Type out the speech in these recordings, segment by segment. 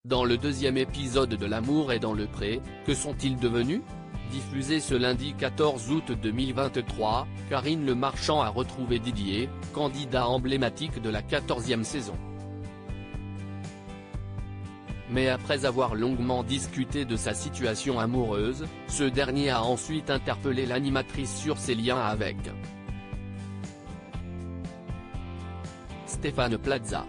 Dans le deuxième épisode de L'amour est dans le pré, que sont-ils devenus? Diffusé ce lundi 14 août 2023, Karine Le Marchand a retrouvé Didier, candidat emblématique de la 14e saison. Mais après avoir longuement discuté de sa situation amoureuse, ce dernier a ensuite interpellé l'animatrice sur ses liens avec Stéphane Plaza.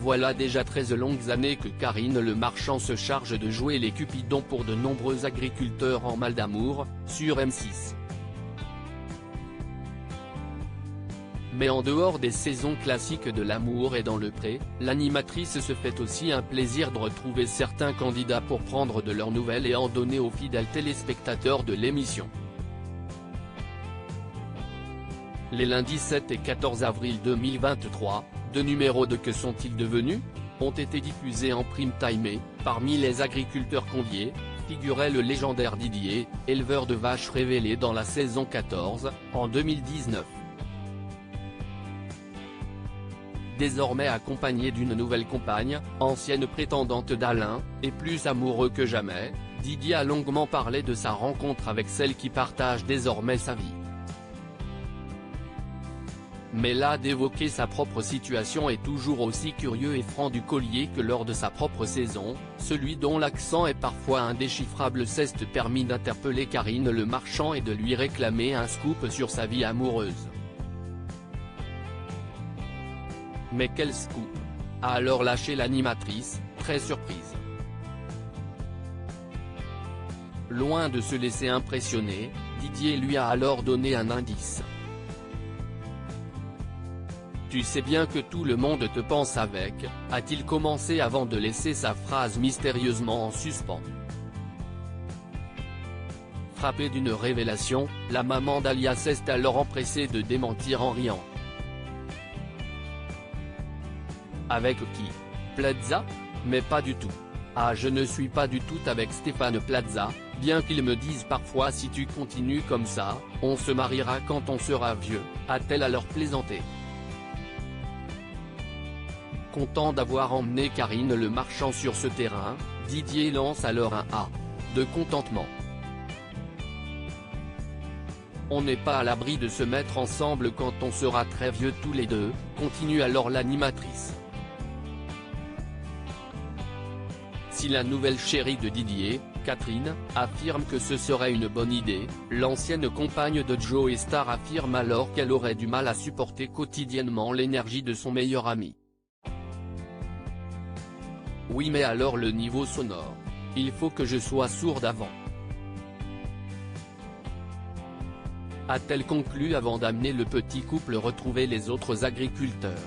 Voilà déjà 13 longues années que Karine Le Marchand se charge de jouer les Cupidons pour de nombreux agriculteurs en mal d'amour, sur M6. Mais en dehors des saisons classiques de L'amour est dans le pré, l'animatrice se fait aussi un plaisir de retrouver certains candidats pour prendre de leurs nouvelles et en donner aux fidèles téléspectateurs de l'émission. Les lundis 7 et 14 avril 2023, deux numéros de Que sont-ils devenus ont été diffusés en prime time et, parmi les agriculteurs conviés, figurait le légendaire Didier, éleveur de vaches révélé dans la saison 14, en 2019. Désormais accompagné d'une nouvelle compagne, ancienne prétendante d'Alain, et plus amoureux que jamais, Didier a longuement parlé de sa rencontre avec celle qui partage désormais sa vie. Mais là d'évoquer sa propre situation est toujours aussi curieux et franc du collier que lors de sa propre saison, celui dont l'accent est parfois indéchiffrable s'est permis d'interpeller Karine Le Marchand et de lui réclamer un scoop sur sa vie amoureuse. Mais quel scoop? A alors lâché l'animatrice, très surprise. Loin de se laisser impressionner, Didier lui a alors donné un indice. Tu sais bien que tout le monde te pense avec, a-t-il commencé avant de laisser sa phrase mystérieusement en suspens. Frappée d'une révélation, la maman d'Alia s'est alors empressée de démentir en riant. Avec qui? Plaza? Mais pas du tout. Ah, je ne suis pas du tout avec Stéphane Plaza, bien qu'ils me disent parfois si tu continues comme ça, on se mariera quand on sera vieux, a-t-elle alors plaisanté. Content d'avoir emmené Karine Le Marchand sur ce terrain, Didier lance alors un A de contentement. On n'est pas à l'abri de se mettre ensemble quand on sera très vieux tous les deux, continue alors l'animatrice. Si la nouvelle chérie de Didier, Catherine, affirme que ce serait une bonne idée, l'ancienne compagne de Joe Star affirme alors qu'elle aurait du mal à supporter quotidiennement l'énergie de son meilleur ami. Oui, mais alors le niveau sonore. Il faut que je sois sourde avant. A-t-elle conclu avant d'amener le petit couple retrouver les autres agriculteurs.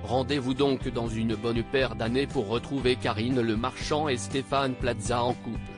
Rendez-vous donc dans une bonne paire d'années pour retrouver Karine Le Marchand et Stéphane Plaza en couple.